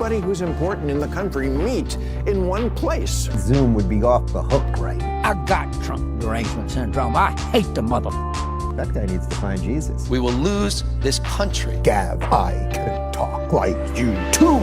everybody who's important in the country meet in one place. Zoom would be off the hook, right? I got Trump derangement syndrome. I hate the mother. That guy needs to find Jesus. We will lose this country. Gav, I can talk like you too.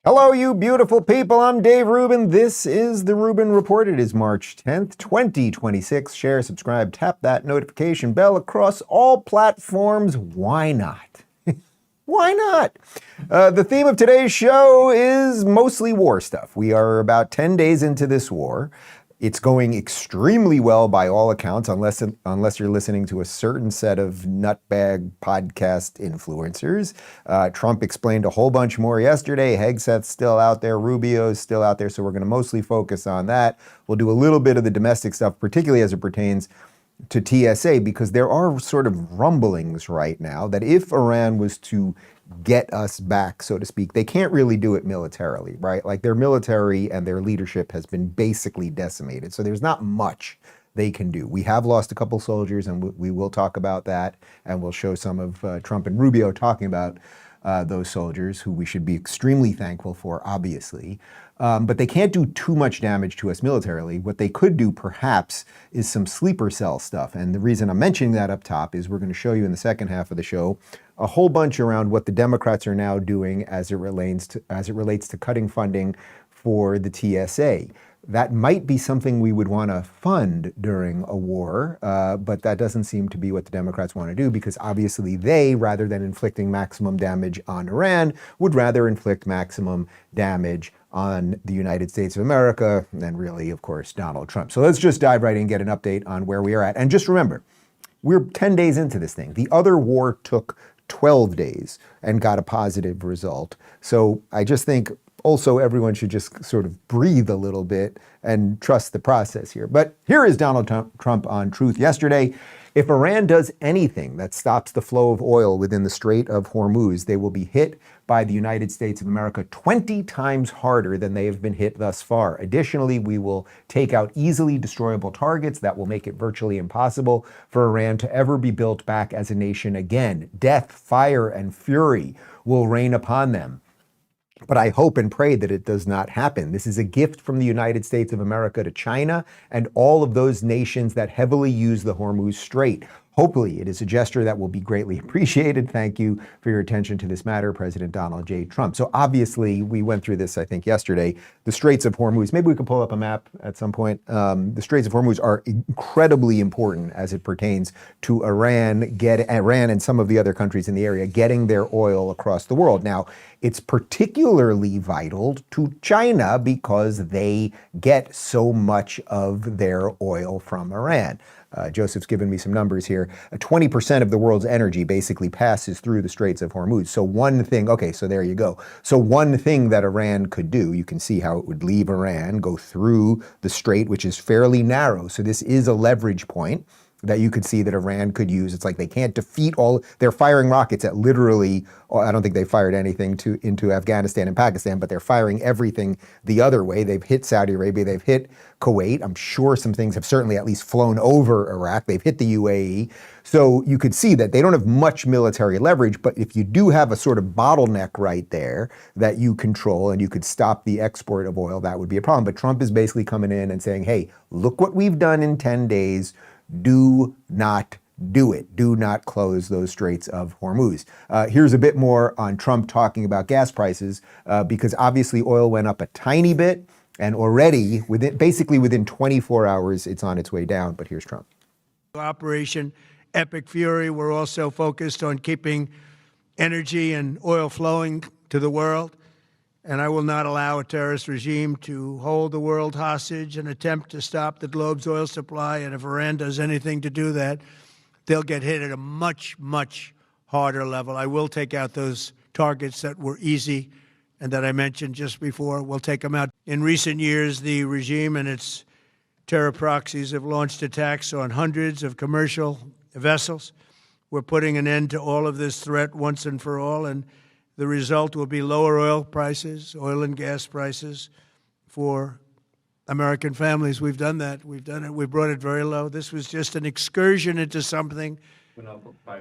Hello, you beautiful people. I'm Dave Rubin. This is the Rubin Report. It is March 10th, 2026. Share, subscribe, tap that notification bell across all platforms. Why not? Why not? The theme of today's show is mostly war stuff. We are about 10 days into this war. It's going extremely well by all accounts, unless you're listening to a certain set of nutbag podcast influencers. Trump explained a whole bunch more yesterday. Hegseth's still out there. Rubio's still out there. So we're going to mostly focus on that. We'll do a little bit of the domestic stuff, particularly as it pertains to TSA, because there are sort of rumblings right now that if Iran was to get us back, so to speak, they can't really do it militarily, right? Like their military and their leadership has been basically decimated. So there's not much they can do. We have lost a couple soldiers, and we will talk about that, and we'll show some of Trump and Rubio talking about those soldiers, who we should be extremely thankful for, obviously. But they can't do too much damage to us militarily. What they could do, perhaps, is some sleeper cell stuff. And the reason I'm mentioning that up top is we're going to show you in the second half of the show a whole bunch around what the Democrats are now doing as it relates to cutting funding for the TSA. That might be something we would want to fund during a war, but that doesn't seem to be what the Democrats want to do, because obviously they, rather than inflicting maximum damage on Iran, would rather inflict maximum damage on the United States of America, and really, of course, Donald Trump. So let's just dive right in and get an update on where we are at. And just remember, we're 10 days into this thing. The other war took 12 days and got a positive result. So I just think also everyone should just sort of breathe a little bit and trust the process here. But here is Donald Trump on Truth yesterday. If Iran does anything that stops the flow of oil within the Strait of Hormuz, they will be hit by the United States of America 20 times harder than they have been hit thus far. Additionally, we will take out easily destroyable targets that will make it virtually impossible for Iran to ever be built back as a nation again. Death, fire, and fury will rain upon them. But I hope and pray that it does not happen. This is a gift from the United States of America to China and all of those nations that heavily use the Hormuz Strait. Hopefully, it is a gesture that will be greatly appreciated. Thank you for your attention to this matter, President Donald J. Trump. So obviously, we went through this, I think, yesterday. The Straits of Hormuz, maybe we could pull up a map at some point. The Straits of Hormuz are incredibly important as it pertains to Iran and some of the other countries in the area getting their oil across the world. Now, it's particularly vital to China because they get so much of their oil from Iran. Joseph's given me some numbers here. 20% of the world's energy basically passes through the Straits of Hormuz. So one thing, okay, so there you go. So one thing that Iran could do, you can see how it would leave Iran, go through the strait, which is fairly narrow. So this is a leverage point that you could see that Iran could use. It's like they can't defeat they're firing rockets at literally, I don't think they fired anything into Afghanistan and Pakistan, but they're firing everything the other way. They've hit Saudi Arabia, they've hit Kuwait. I'm sure some things have certainly at least flown over Iraq. They've hit the UAE. So you could see that they don't have much military leverage, but if you do have a sort of bottleneck right there that you control and you could stop the export of oil, that would be a problem. But Trump is basically coming in and saying, hey, look what we've done in 10 days. Do not do it. Do not close those Straits of Hormuz. Here's a bit more on Trump talking about gas prices, because obviously oil went up a tiny bit, and already basically within 24 hours, it's on its way down. But here's Trump. Operation Epic Fury, we're also focused on keeping energy and oil flowing to the world. And I will not allow a terrorist regime to hold the world hostage and attempt to stop the globe's oil supply. And if Iran does anything to do that, they'll get hit at a much, much harder level. I will take out those targets that were easy and that I mentioned just before. We'll take them out. In recent years, the regime and its terror proxies have launched attacks on hundreds of commercial vessels. We're putting an end to all of this threat once and for all, and the result will be lower oil prices, oil and gas prices for American families. We've done that. We've done it. We brought it very low. This was just an excursion into something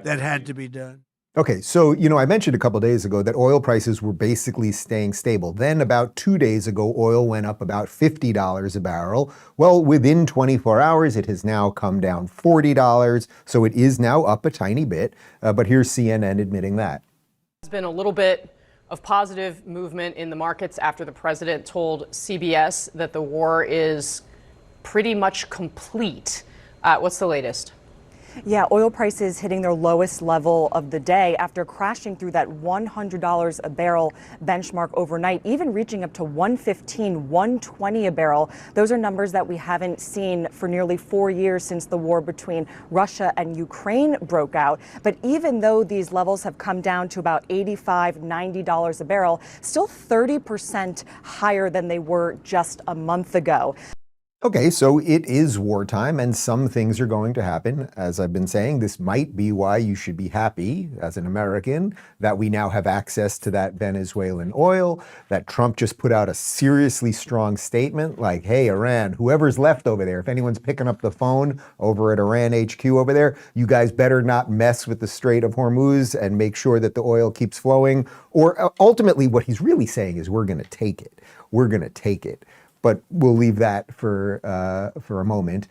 that had to be done. Okay, so, I mentioned a couple days ago that oil prices were basically staying stable. Then about 2 days ago, oil went up about $50 a barrel. Well, within 24 hours, it has now come down $40. So it is now up a tiny bit. But here's CNN admitting that. There's been a little bit of positive movement in the markets after the president told CBS that the war is pretty much complete. What's the latest? Yeah, oil prices hitting their lowest level of the day after crashing through that $100 a barrel benchmark overnight, even reaching up to $115, $120 a barrel. Those are numbers that we haven't seen for nearly 4 years since the war between Russia and Ukraine broke out. But even though these levels have come down to about $85, $90 a barrel, still 30% higher than they were just a month ago. Okay, so it is wartime and some things are going to happen. As I've been saying, this might be why you should be happy as an American that we now have access to that Venezuelan oil, that Trump just put out a seriously strong statement like, hey, Iran, whoever's left over there, if anyone's picking up the phone over at Iran HQ over there, you guys better not mess with the Strait of Hormuz and make sure that the oil keeps flowing. Or ultimately what he's really saying is we're going to take it. We're going to take it. But we'll leave that for a moment.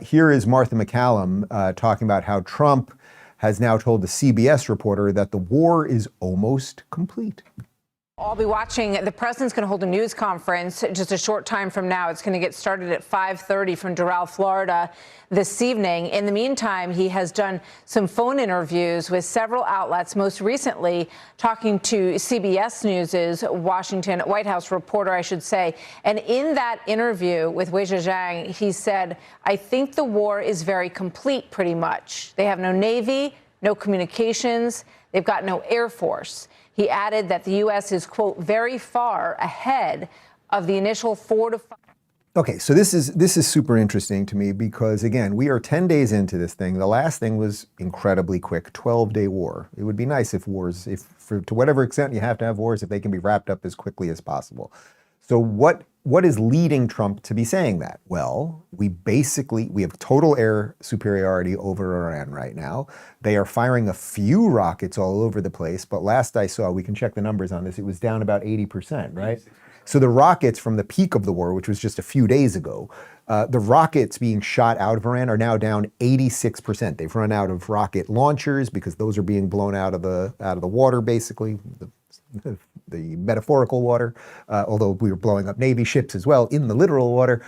Here is Martha McCallum talking about how Trump has now told the CBS reporter that the war is almost complete. I'll be watching. The president's going to hold a news conference just a short time from now. It's going to get started at 5:30 from Doral, Florida this evening. In the meantime, he has done some phone interviews with several outlets, most recently talking to CBS News' White House reporter, I should say. And in that interview with Wei Zhejiang, he said, I think the war is very complete, pretty much. They have no Navy, no communications. They've got no Air Force. He added that the U.S. is, quote, very far ahead of the initial 4 to 5. Okay, so this is super interesting to me because, again, we are 10 days into this thing. The last thing was incredibly quick, 12-day war. It would be nice if wars, to whatever extent you have to have wars, if they can be wrapped up as quickly as possible. So what is leading Trump to be saying that? Well, we have total air superiority over Iran right now. They are firing a few rockets all over the place, but last I saw, we can check the numbers on this, it was down about 80%, right? 86%. So the rockets from the peak of the war, which was just a few days ago, the rockets being shot out of Iran are now down 86%. They've run out of rocket launchers because those are being blown out of the water, basically. The metaphorical water, although we were blowing up Navy ships as well in the literal water.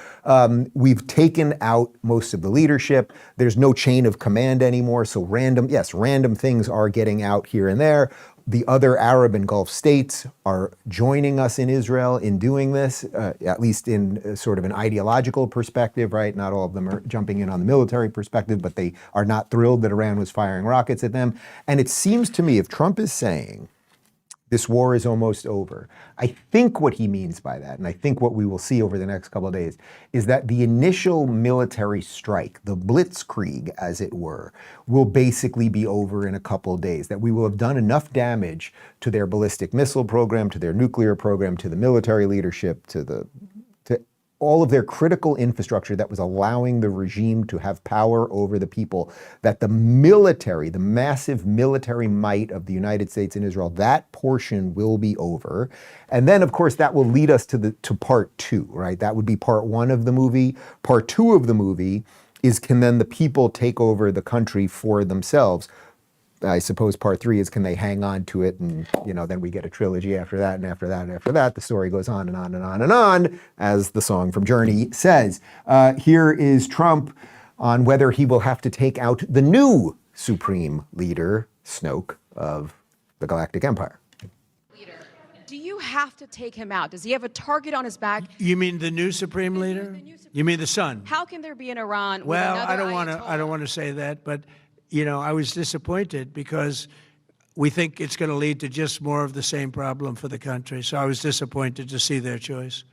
We've taken out most of the leadership. There's no chain of command anymore. So random things are getting out here and there. The other Arab and Gulf states are joining us in Israel in doing this, at least in sort of an ideological perspective, right? Not all of them are jumping in on the military perspective, but they are not thrilled that Iran was firing rockets at them. And it seems to me, if Trump is saying, this war is almost over. I think what he means by that, and I think what we will see over the next couple of days, is that the initial military strike, the blitzkrieg, as it were, will basically be over in a couple of days, that we will have done enough damage to their ballistic missile program, to their nuclear program, to the military leadership, to all of their critical infrastructure that was allowing the regime to have power over the people, that the military, the massive military might of the United States and Israel, that portion will be over. And then, of course, that will lead us to part two, right? That would be part one of the movie. Part two of the movie is, can then the people take over the country for themselves? I suppose part three is, can they hang on to it? And, then we get a trilogy after that, and after that, and after that. The story goes on and on and on and on, as the song from Journey says. Here is Trump on whether he will have to take out the new supreme leader, Snoke, of the Galactic Empire. Do you have to take him out? Does he have a target on his back? You mean the new supreme leader? You mean the son? How can there be an Iran? Well, with I don't want to say that, but I was disappointed because we think it's going to lead to just more of the same problem for the country. So I was disappointed to see their choice.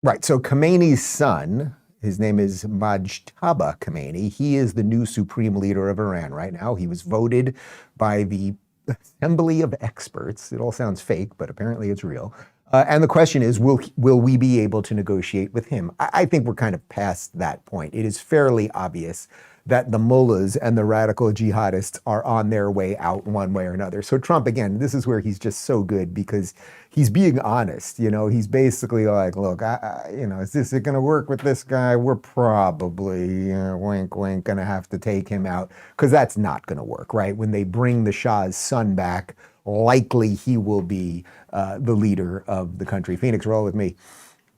Right. So Khamenei's son His name is Mojtaba Khomeini. He is the new supreme leader of Iran right now. He was voted by the Assembly of Experts. It all sounds fake, but apparently it's real. And the question is, will we be able to negotiate with him? I think we're kind of past that point. It is fairly obvious that the mullahs and the radical jihadists are on their way out one way or another. So Trump, again, this is where he's just so good because he's being honest. You know, he's basically like, look, is this going to work with this guy? We're probably, wink, wink, going to have to take him out because that's not going to work, right? When they bring the Shah's son back, likely he will be the leader of the country. Phoenix, roll with me.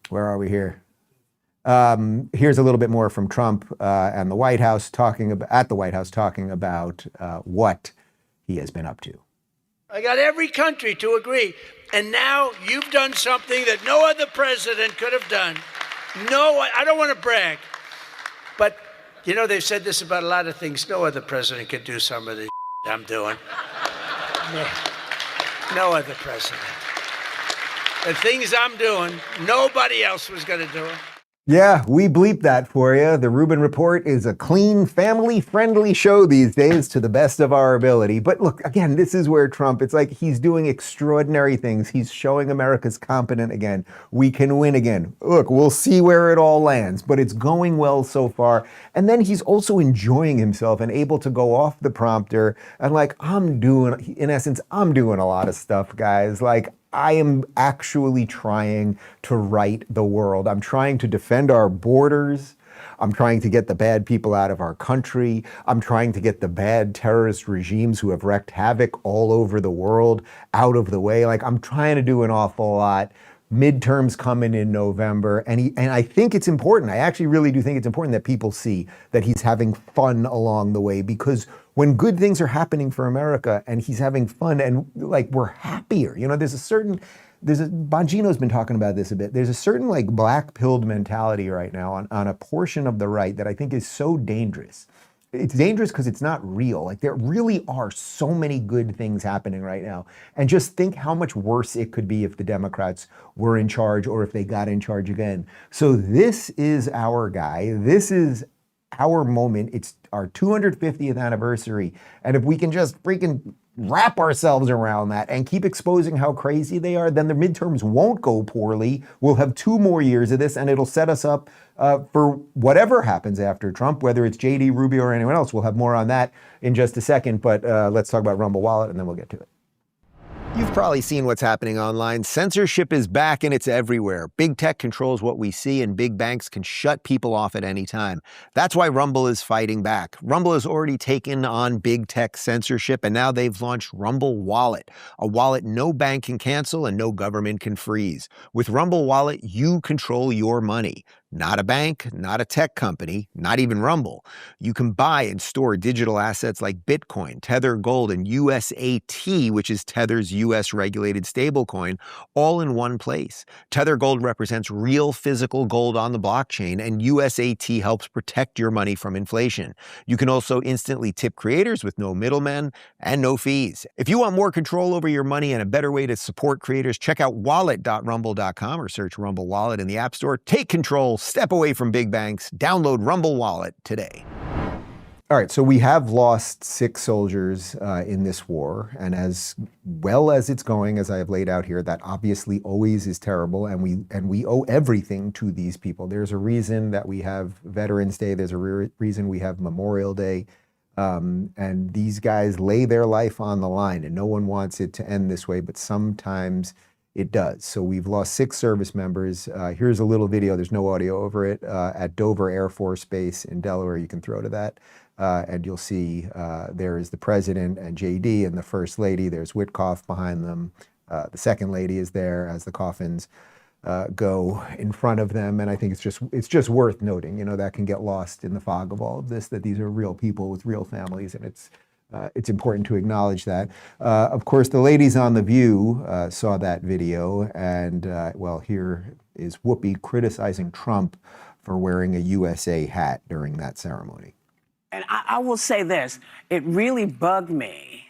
Where are we here? Here's a little bit more from Trump and the White House talking about what he has been up to. I got every country to agree. And now you've done something that no other president could have done. No, I don't want to brag. But, you know, they've said this about a lot of things. No other president could do some of the I'm doing. No other president. The things I'm doing, nobody else was going to do it. Yeah, we bleeped that for you. The Rubin Report is a clean, family-friendly show these days to the best of our ability. But look, again, this is where Trump, it's like he's doing extraordinary things. He's showing America's competent again. We can win again. Look, we'll see where it all lands, but it's going well so far. And then he's also enjoying himself and able to go off the prompter and like, I'm doing a lot of stuff, guys. Like, I am actually trying to right the world. I'm trying to defend our borders. I'm trying to get the bad people out of our country. I'm trying to get the bad terrorist regimes who have wreaked havoc all over the world out of the way. Like, I'm trying to do an awful lot. Midterms coming in November, and I think it's important. I actually really do think it's important that people see that he's having fun along the way, because when good things are happening for America and he's having fun and like we're happier, you know, Bongino's been talking about this a bit. There's a certain like black-pilled mentality right now on a portion of the right that I think is so dangerous. It's dangerous because it's not real. Like, there really are so many good things happening right now. And just think how much worse it could be if the Democrats were in charge or if they got in charge again. So this is our guy. This is our moment. It's our 250th anniversary. And if we can just freaking wrap ourselves around that and keep exposing how crazy they are, then the midterms won't go poorly. We'll have 2 more years of this, and it'll set us up for whatever happens after Trump, whether it's JD, Rubio, or anyone else. We'll have more on that in just a second, but let's talk about Rumble Wallet, and then we'll get to it. You've probably seen what's happening online. Censorship is back and it's everywhere. Big tech controls what we see and big banks can shut people off at any time. That's why Rumble is fighting back. Rumble has already taken on big tech censorship, and now they've launched Rumble Wallet, a wallet no bank can cancel and no government can freeze. With Rumble Wallet, you control your money. Not a bank, not a tech company, not even Rumble. You can buy and store digital assets like Bitcoin, Tether Gold, and USAT, which is Tether's US regulated stablecoin, all in one place. Tether Gold represents real physical gold on the blockchain, and USAT helps protect your money from inflation. You can also instantly tip creators with no middlemen and no fees. If you want more control over your money and a better way to support creators, check out wallet.rumble.com or search Rumble Wallet in the App Store. Take control. Step away from big banks. Download Rumble Wallet today. All right, so we have lost 6 soldiers in this war, and as well as it's going, as I have laid out here, that obviously always is terrible, and we owe everything to these people. There's a reason that we have Veterans Day. There's a reason we have Memorial Day, and these guys lay their life on the line, and no one wants it to end this way, but sometimes it does. So we've lost 6 service members. Here's a little video. There's no audio over it at Dover Air Force Base in Delaware. You can throw to that. And you'll see there is the president and JD and the first lady. There's Witkoff behind them. The second lady is there as the coffins go in front of them. And I think it's just worth noting, you know, that can get lost in the fog of all of this, that these are real people with real families, and it's important to acknowledge that. Of course, the ladies on The View saw that video, and well, here is Whoopi criticizing Trump for wearing a USA hat during that ceremony. And I will say this, it really bugged me,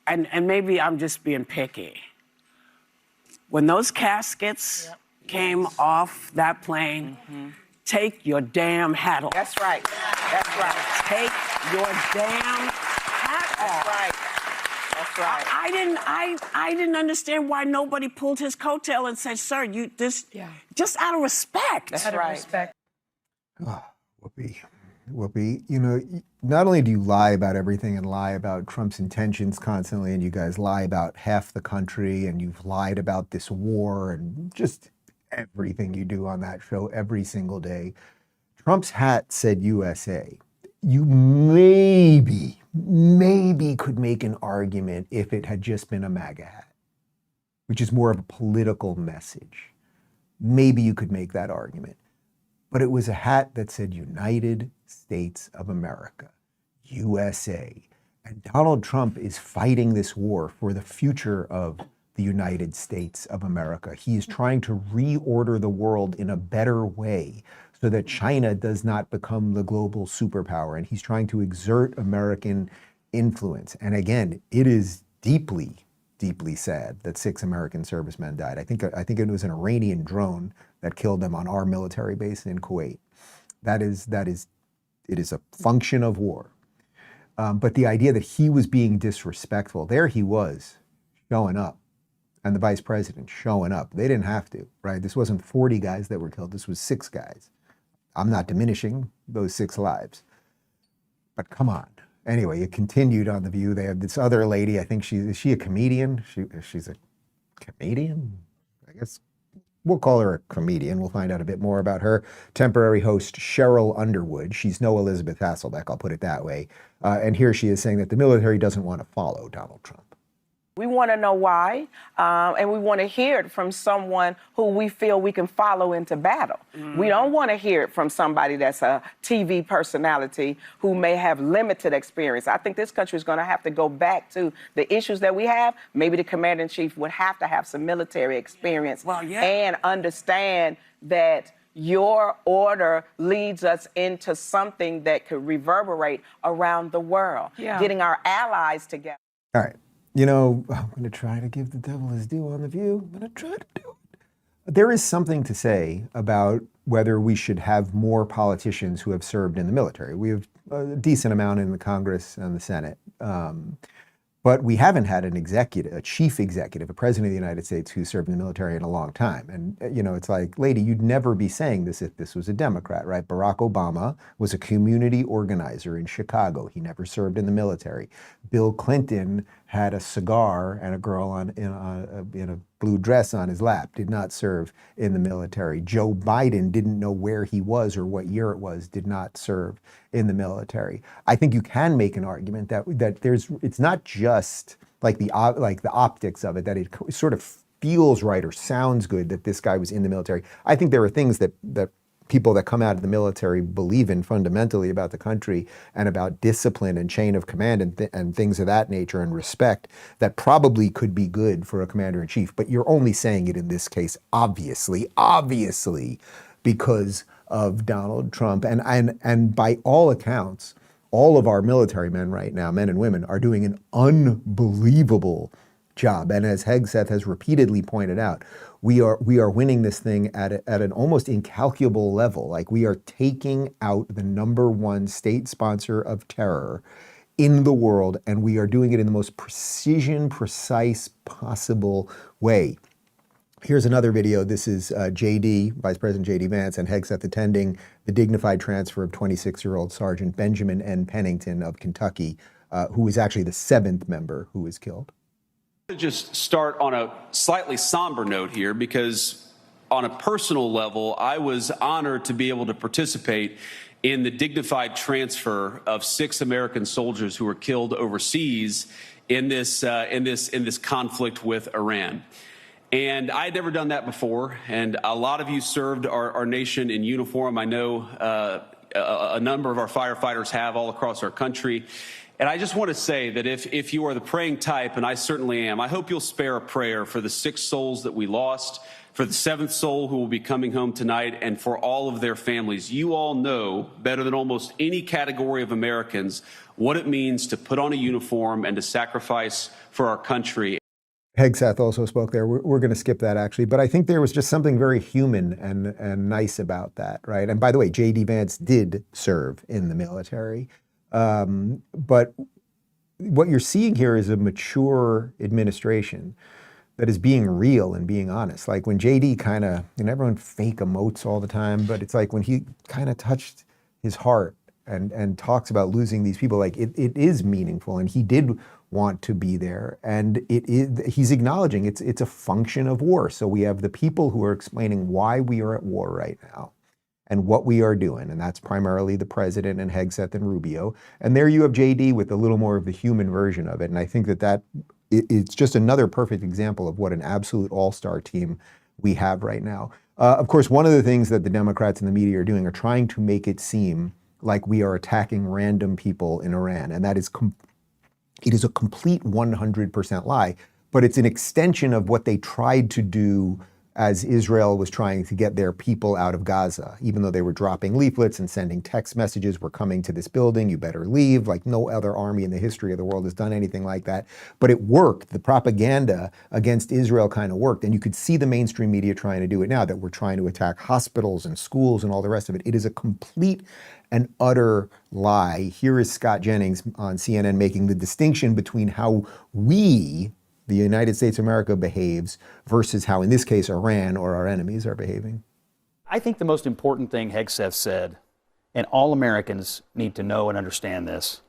and maybe I'm just being picky. When those caskets came off that plane, take your damn hat off. That's right. That's right. Take your damn hat off. That's right. That's right. I didn't understand why nobody pulled his coattail and said, "Sir, you just out of respect." That's right. Respect. Oh, Whoopi, you know, not only do you lie about everything and lie about Trump's intentions constantly, and you guys lie about half the country, and you've lied about this war and just everything you do on that show every single day. Trump's hat said USA. You maybe could make an argument if it had just been a MAGA hat, which is more of a political message. Maybe you could make that argument. But it was a hat that said United States of America, USA. And Donald Trump is fighting this war for the future of the United States of America. He is trying to reorder the world in a better way so that China does not become the global superpower. And he's trying to exert American influence. And again, it is deeply, deeply sad that 6 American servicemen died. I think it was an Iranian drone that killed them on our military base in Kuwait. It is a function of war. But the idea that he was being disrespectful, there he was showing up, and the vice president showing up. They didn't have to, right? This wasn't 40 guys that were killed. This was 6 guys. I'm not diminishing those 6 lives, but come on. Anyway, it continued on The View. They have this other lady. I think is she a comedian? She's a comedian, I guess. We'll call her a comedian. We'll find out a bit more about her. Temporary host Cheryl Underwood. She's no Elizabeth Hasselbeck, I'll put it that way. And here she is saying that the military doesn't want to follow Donald Trump. We want to know why, and we want to hear it from someone who we feel we can follow into battle. We don't want to hear it from somebody that's a TV personality who may have limited experience. I think this country is going to have to go back to the issues that we have. Maybe the commander-in-chief would have to have some military experience and understand that your order leads us into something that could reverberate around the world, getting our allies together. All right. You know, I'm going to try to give the devil his due on The View. I'm going to try to do it. There is something to say about whether we should have more politicians who have served in the military. We have a decent amount in the Congress and the Senate. But we haven't had a chief executive, a president of the United States who served in the military in a long time. And, you know, it's like, lady, you'd never be saying this if this was a Democrat, right? Barack Obama was a community organizer in Chicago. He never served in the military. Bill Clinton had a cigar and a girl in a blue dress on his lap, did not serve in the military. Joe Biden didn't know where he was or what year it was, did not serve in the military. I think you can make an argument that it's not just like the optics of it, that it sort of feels right or sounds good that this guy was in the military. I think there are things that people that come out of the military believe in fundamentally about the country and about discipline and chain of command and things of that nature and respect that probably could be good for a commander-in-chief. But you're only saying it in this case, obviously, because of Donald Trump. And by all accounts, all of our military men right now, men and women, are doing an unbelievable job. And as Hegseth has repeatedly pointed out, we are winning this thing at an almost incalculable level. Like, we are taking out the #1 state sponsor of terror in the world, and we are doing it in the most precise possible way. Here's another video. This is Vice President JD Vance, and Hegseth attending the dignified transfer of 26-year-old Sergeant Benjamin N. Pennington of Kentucky, who was actually the 7th member who was killed. Just start on a slightly somber note here, because on a personal level, I was honored to be able to participate in the dignified transfer of 6 American soldiers who were killed overseas in this conflict with Iran. And I had never done that before, and a lot of you served our nation in uniform. I know a number of our firefighters have all across our country. And I just want to say that if you are the praying type, and I certainly am, I hope you'll spare a prayer for the 6 souls that we lost, for the 7th soul who will be coming home tonight, and for all of their families. You all know better than almost any category of Americans what it means to put on a uniform and to sacrifice for our country. Hegseth also spoke there. We're going to skip that actually, but I think there was just something very human and nice about that, right? And by the way, JD Vance did serve in the military, but what you're seeing here is a mature administration that is being real and being honest. Like when JD kind of, everyone fake emotes all the time, but it's like when he kind of touched his heart and talks about losing these people, like it is meaningful, and he did want to be there, and he's acknowledging it's a function of war. So we have the people who are explaining why we are at war right now and what we are doing, and that's primarily the president and Hegseth and Rubio. And there you have JD with a little more of the human version of it, and I think that it's just another perfect example of what an absolute all-star team we have right now. Of course, one of the things that the Democrats and the media are doing are trying to make it seem like we are attacking random people in Iran, and that is it is a complete 100% lie, but it's an extension of what they tried to do as Israel was trying to get their people out of Gaza. Even though they were dropping leaflets and sending text messages, we're coming to this building, you better leave. Like no other army in the history of the world has done anything like that. But it worked. The propaganda against Israel kind of worked. And you could see the mainstream media trying to do it now, that we're trying to attack hospitals and schools and all the rest of it. It is a complete and utter lie. Here is Scott Jennings on CNN making the distinction between how we, the United States of America, behaves versus how, in this case, Iran or our enemies are behaving. I think the most important thing Hegseth said, and all Americans need to know and understand this,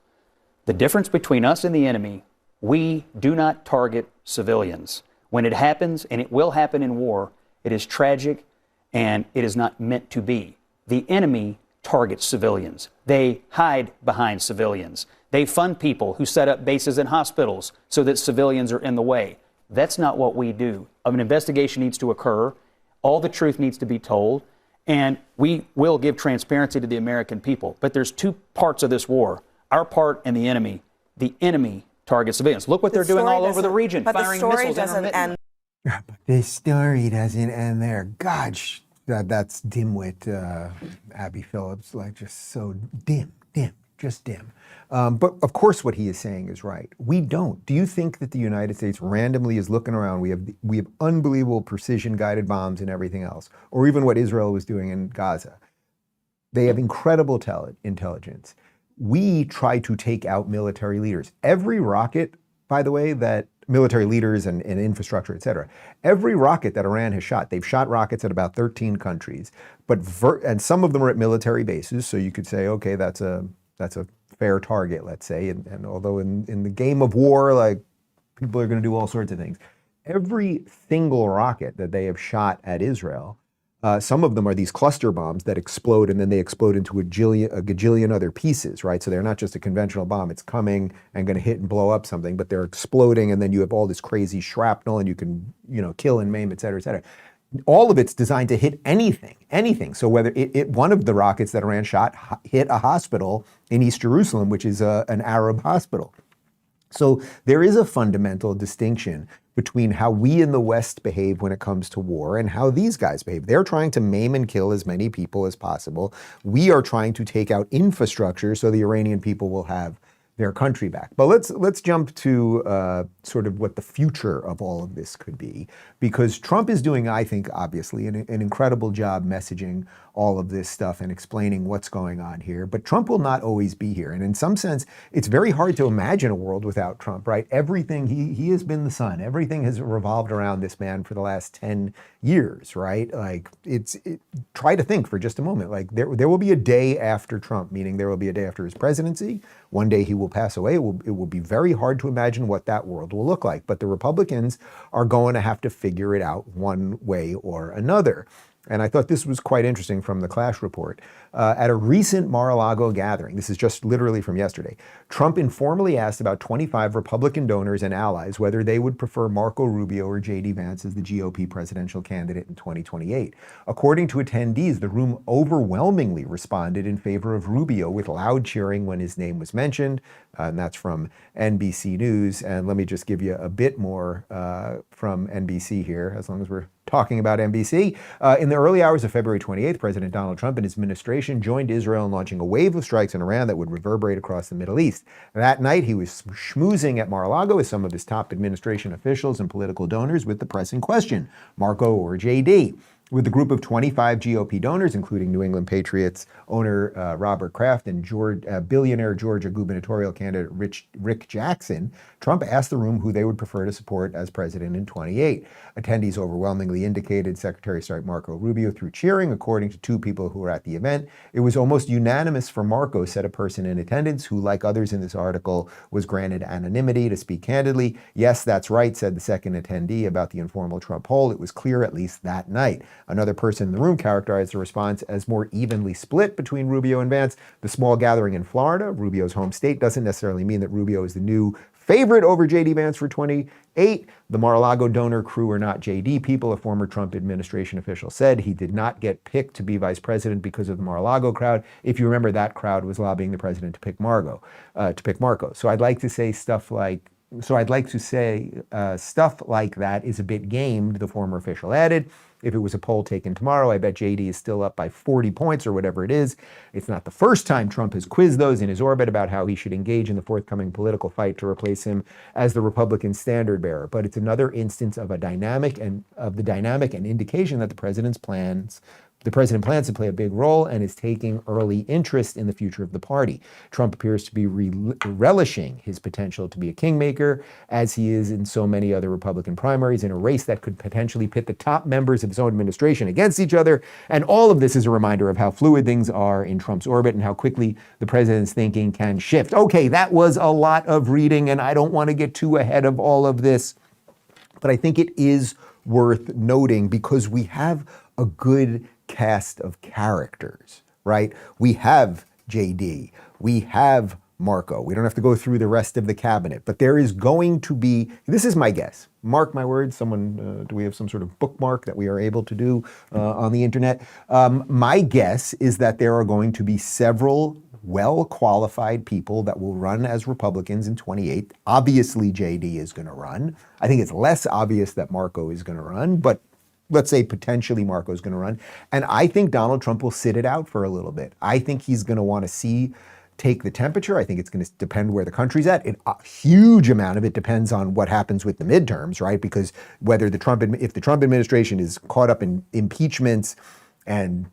the difference between us and the enemy, we do not target civilians. When it happens, and it will happen in war, it is tragic and it is not meant to be. The enemy target civilians. They hide behind civilians. They fund people who set up bases in hospitals so that civilians are in the way. That's not what we do. An investigation needs to occur. All the truth needs to be told. And we will give transparency to the American people. But there's two parts of this war, our part and the enemy. The enemy targets civilians. Look what they're doing all over the region, firing missiles intermittently. But this story doesn't end there. Gosh. That's dimwit Abby Phillips, like just so dim, just dim. But of course what he is saying is right. We don't. Do you think that the United States randomly is looking around? We have unbelievable precision guided bombs and everything else, or even what Israel was doing in Gaza. They have incredible intelligence. We try to take out military leaders. Every rocket, by the way, that military leaders and infrastructure, et cetera. Every rocket that Iran has shot, they've shot rockets at about 13 countries, and some of them are at military bases. So you could say, okay, that's a fair target, let's say. And although in the game of war, like people are going to do all sorts of things. Every single rocket that they have shot at Israel, some of them are these cluster bombs that explode, and then they explode into a gajillion other pieces, right? So they're not just a conventional bomb. It's coming and going to hit and blow up something, but they're exploding, and then you have all this crazy shrapnel, and you can, kill and maim, et cetera, et cetera. All of it's designed to hit anything. So whether one of the rockets that Iran shot hit a hospital in East Jerusalem, which is an Arab hospital. So there is a fundamental distinction between how we in the West behave when it comes to war and how these guys behave. They're trying to maim and kill as many people as possible. We are trying to take out infrastructure so the Iranian people will have their country back. But let's jump to sort of what the future of all of this could be, because Trump is doing, I think, obviously, an incredible job messaging all of this stuff and explaining what's going on here. But Trump will not always be here. And in some sense, it's very hard to imagine a world without Trump, right? Everything, he has been the sun. Everything has revolved around this man for the last 10 years, right? Like, try to think for just a moment. Like, there will be a day after Trump, meaning there will be a day after his presidency. One day he will pass away. It will be very hard to imagine what that world will look like. But the Republicans are going to have to figure it out one way or another. And I thought this was quite interesting from the Clash report. At a recent Mar-a-Lago gathering, this is just literally from yesterday, Trump informally asked about 25 Republican donors and allies whether they would prefer Marco Rubio or JD Vance as the GOP presidential candidate in 2028. According to attendees, the room overwhelmingly responded in favor of Rubio, with loud cheering when his name was mentioned. And that's from NBC News. And let me just give you a bit more from NBC here, as long as we're talking about NBC. In the early hours of February 28th, President Donald Trump and his administration joined Israel in launching a wave of strikes in Iran that would reverberate across the Middle East. That night, he was schmoozing at Mar-a-Lago with some of his top administration officials and political donors with the pressing question, Marco or JD? With a group of 25 GOP donors, including New England Patriots owner Robert Kraft and billionaire Georgia gubernatorial candidate Rick Jackson, Trump asked the room who they would prefer to support as president in 28. Attendees overwhelmingly indicated Secretary of State Marco Rubio through cheering, according to two people who were at the event. It was almost unanimous for Marco, said a person in attendance who, like others in this article, was granted anonymity to speak candidly. Yes, that's right, said the second attendee about the informal Trump poll. It was clear at least that night. Another person in the room characterized the response as more evenly split between Rubio and Vance. The small gathering in Florida, Rubio's home state, doesn't necessarily mean that Rubio is the new favorite over JD Vance for 28. The Mar-a-Lago donor crew are not JD people, a former Trump administration official said. He did not get picked to be vice president because of the Mar-a-Lago crowd. If you remember, that crowd was lobbying the president to pick Marco. So I'd like to say stuff like stuff like that is a bit gamed, the former official added. If it was a poll taken tomorrow, I bet JD is still up by 40 points or whatever it is. It's not the first time Trump has quizzed those in his orbit about how he should engage in the forthcoming political fight to replace him as the Republican standard bearer. But it's another instance of the dynamic and indication that the president plans to play a big role and is taking early interest in the future of the party. Trump appears to be relishing his potential to be a kingmaker, as he is in so many other Republican primaries, in a race that could potentially pit the top members of his own administration against each other. And all of this is a reminder of how fluid things are in Trump's orbit and how quickly the president's thinking can shift. Okay, that was a lot of reading, and I don't want to get too ahead of all of this, but I think it is worth noting because we have a good cast of characters, right? We have JD, we have Marco. We don't have to go through the rest of the cabinet, but there is going to be, this is my guess, mark my words, do we have some sort of bookmark that we are able to do on the internet? My guess is that there are going to be several well-qualified people that will run as Republicans in 28. Obviously, JD is going to run. I think it's less obvious that Marco is going to run, but let's say potentially Marco's going to run. And I think Donald Trump will sit it out for a little bit. I think he's going to want to take the temperature. I think it's going to depend where the country's at. A huge amount of it depends on what happens with the midterms, right? Because if the Trump administration is caught up in impeachments and,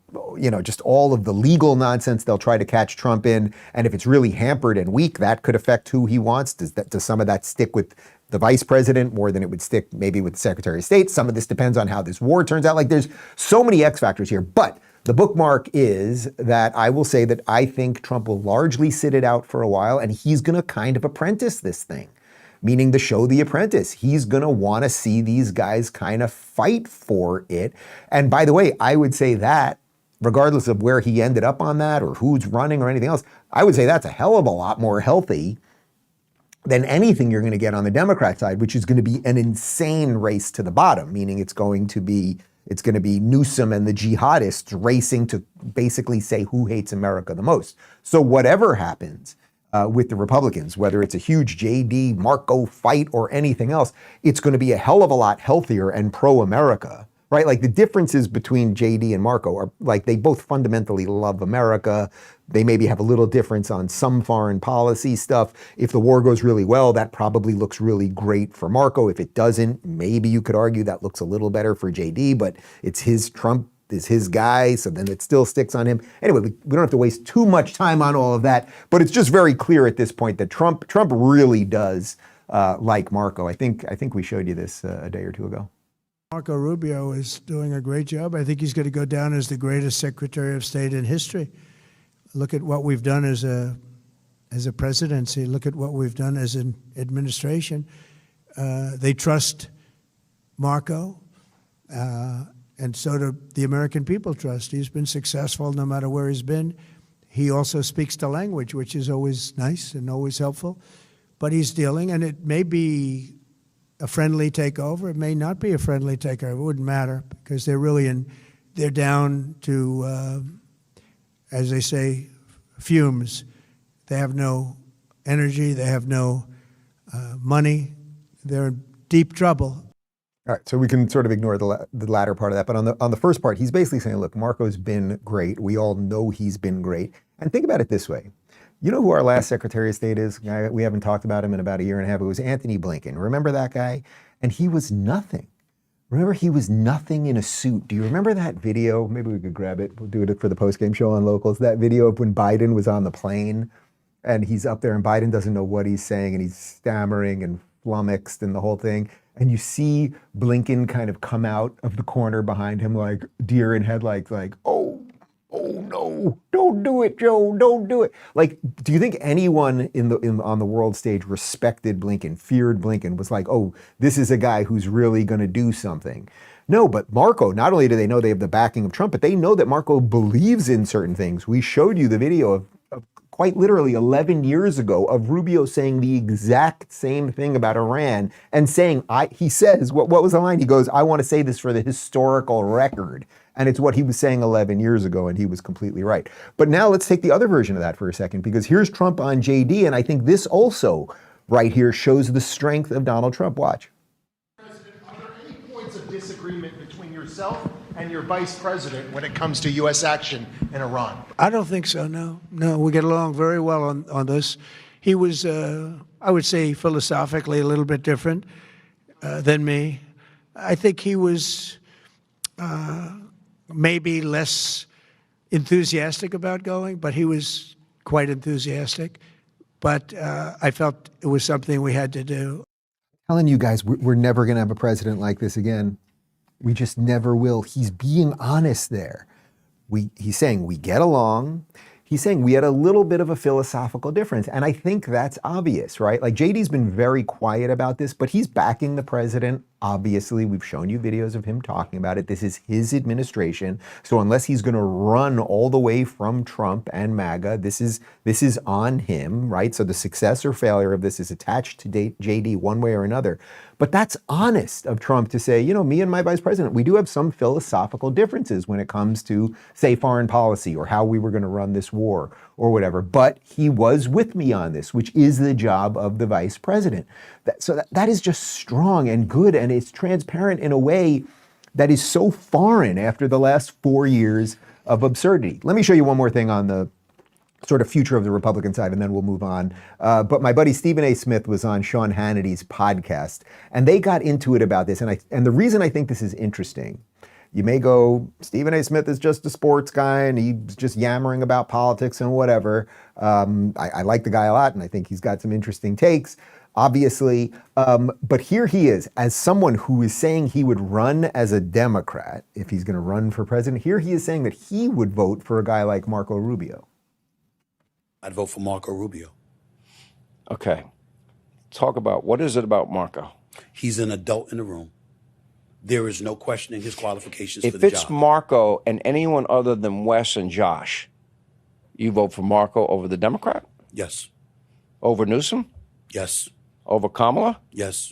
just all of the legal nonsense they'll try to catch Trump in, and if it's really hampered and weak, that could affect who he wants. Does some of that stick with the vice president more than it would stick maybe with the Secretary of State? Some of this depends on how this war turns out. Like, there's so many X factors here. But the bookmark is that I will say that I think Trump will largely sit it out for a while, and he's going to kind of apprentice this thing, meaning the show The Apprentice. He's going to want to see these guys kind of fight for it. And by the way, I would say that, regardless of where he ended up on that or who's running or anything else, I would say that's a hell of a lot more healthy than anything you're going to get on the Democrat side, which is going to be an insane race to the bottom, meaning it's going to be Newsom and the jihadists racing to basically say who hates America the most. So whatever happens with the Republicans, whether it's a huge JD, Marco fight or anything else, it's going to be a hell of a lot healthier and pro-America, right? Like, the differences between JD and Marco are like they both fundamentally love America. They maybe have a little difference on some foreign policy stuff. If the war goes really well, that probably looks really great for Marco. If it doesn't, maybe you could argue that looks a little better for JD, but Trump is his guy, so then it still sticks on him. Anyway, we don't have to waste too much time on all of that, but it's just very clear at this point that Trump really does like Marco. I think we showed you this a day or two ago. Marco Rubio is doing a great job. I think he's going to go down as the greatest Secretary of State in history. Look at what we've done as a presidency. Look at what we've done as an administration. They trust Marco, and so do the American people trust. He's been successful no matter where he's been. He also speaks the language, which is always nice and always helpful. But he's dealing, and it may be a friendly takeover. It may not be a friendly takeover. It wouldn't matter because they're down to, as they say, fumes. They have no energy. They have no money. They're in deep trouble. All right, so we can sort of ignore the latter part of that, but on the first part, he's basically saying, look, Marco's been great. We all know he's been great. And think about it this way. You know who our last Secretary of State is? We haven't talked about him in about a year and a half. It was Antony Blinken. Remember that guy? And he was nothing. Remember, he was nothing in a suit. Do you remember that video? Maybe we could grab it. We'll do it for the post-game show on Locals. That video of when Biden was on the plane and he's up there and Biden doesn't know what he's saying and he's stammering and flummoxed and the whole thing. And you see Blinken kind of come out of the corner behind him like deer in headlights, like, oh no, don't do it, Joe, don't do it. Like, do you think anyone on the world stage respected Blinken, feared Blinken, was like, oh, this is a guy who's really going to do something? No, but Marco, not only do they know they have the backing of Trump, but they know that Marco believes in certain things. We showed you the video of quite literally 11 years ago of Rubio saying the exact same thing about Iran and saying, he says, what was the line? He goes, I want to say this for the historical record. And it's what he was saying 11 years ago, and he was completely right. But now let's take the other version of that for a second, because here's Trump on JD, and I think this also right here shows the strength of Donald Trump. Watch. President, are there any points of disagreement between yourself and your vice president when it comes to U.S. action in Iran? I don't think so, no. No, we get along very well on this. He was, I would say, philosophically a little bit different than me. I think he was maybe less enthusiastic about going, but he was quite enthusiastic. But I felt it was something we had to do. I'm telling you guys, we're never going to have a president like this again. We just never will. He's being honest there. He's saying we get along. He's saying we had a little bit of a philosophical difference. And I think that's obvious, right? Like JD's been very quiet about this, but he's backing the president. Obviously, we've shown you videos of him talking about it. This is his administration. So unless he's going to run all the way from Trump and MAGA, this is on him, right? So the success or failure of this is attached to JD one way or another. But that's honest of Trump to say, you know, me and my vice president, we do have some philosophical differences when it comes to, say, foreign policy or how we were going to run this war or whatever. But he was with me on this, which is the job of the vice president. So that is just strong and good, and it's transparent in a way that is so foreign after the last 4 years of absurdity. Let me show you one more thing on the sort of future of the Republican side, and then we'll move on. But my buddy Stephen A. Smith was on Sean Hannity's podcast, and they got into it about this. And the reason I think this is interesting, you may go, Stephen A. Smith is just a sports guy, and he's just yammering about politics and whatever. I like the guy a lot, and I think he's got some interesting takes, obviously. But here he is, as someone who is saying he would run as a Democrat if he's going to run for president. Here he is saying that he would vote for a guy like Marco Rubio. I'd vote for Marco Rubio. Okay. Talk about, what is it about Marco? He's an adult in the room. There is no questioning his qualifications for the job. If it's Marco and anyone other than Wes and Josh, you vote for Marco over the Democrat? Yes. Over Newsom? Yes. Over Kamala? Yes.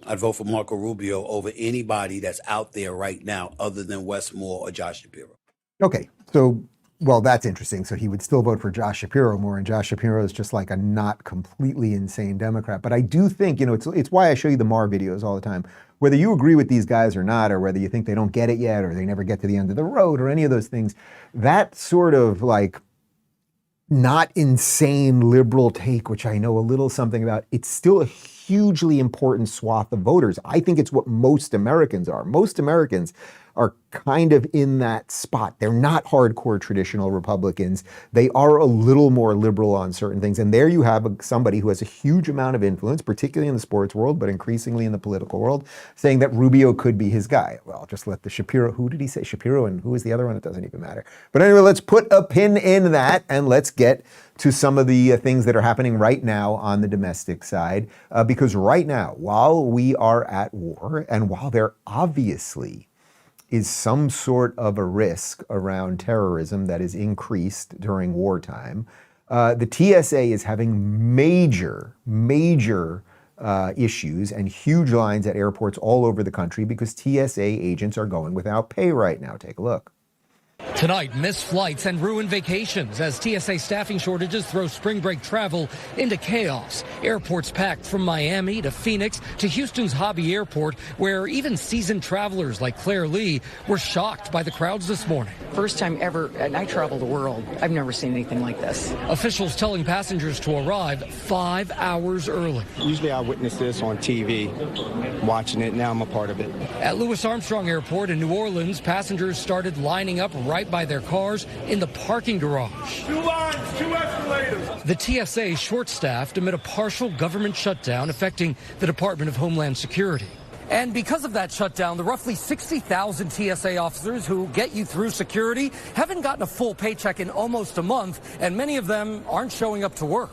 I'd vote for Marco Rubio over anybody that's out there right now other than Wes Moore or Josh Shapiro. Okay, so, well, that's interesting. So he would still vote for Josh Shapiro more, and Josh Shapiro is just like a not completely insane Democrat. But I do think, you know, it's why I show you the Marr videos all the time. Whether you agree with these guys or not, or whether you think they don't get it yet, or they never get to the end of the road, or any of those things, that sort of like not insane liberal take, which I know a little something about, it's still a hugely important swath of voters. I think it's what most Americans are. Most Americans are kind of in that spot. They're not hardcore traditional Republicans. They are a little more liberal on certain things. And there you have somebody who has a huge amount of influence, particularly in the sports world, but increasingly in the political world, saying that Rubio could be his guy. Well, just let the Shapiro, who did he say? Shapiro, and who was the other one? It doesn't even matter. But anyway, let's put a pin in that and let's get to some of the things that are happening right now on the domestic side. Because right now, while we are at war, and while there obviously is some sort of a risk around terrorism that is increased during wartime, the TSA is having major issues and huge lines at airports all over the country because TSA agents are going without pay right now. Take a look. Tonight, missed flights and ruined vacations as TSA staffing shortages throw spring break travel into chaos. Airports packed from Miami to Phoenix to Houston's Hobby Airport, where even seasoned travelers like Claire Lee were shocked by the crowds this morning. First time ever, and I travel the world. I've never seen anything like this. Officials telling passengers to arrive 5 hours early. Usually I witness this on TV, watching it. Now I'm a part of it. At Louis Armstrong Airport in New Orleans, passengers started lining up right by their cars in the parking garage. 2 lines, 2 escalators. The TSA short-staffed amid a partial government shutdown affecting the Department of Homeland Security. And because of that shutdown, the roughly 60,000 TSA officers who get you through security haven't gotten a full paycheck in almost a month, and many of them aren't showing up to work.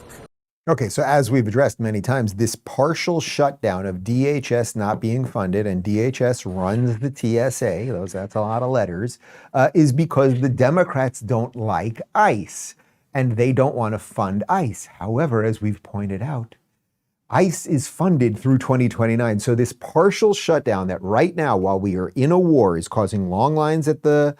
Okay, so as we've addressed many times, this partial shutdown of DHS not being funded, and DHS runs the TSA, that's a lot of letters, is because the Democrats don't like ICE, and they don't want to fund ICE. However, as we've pointed out, ICE is funded through 2029. So this partial shutdown that right now, while we are in a war, is causing long lines at the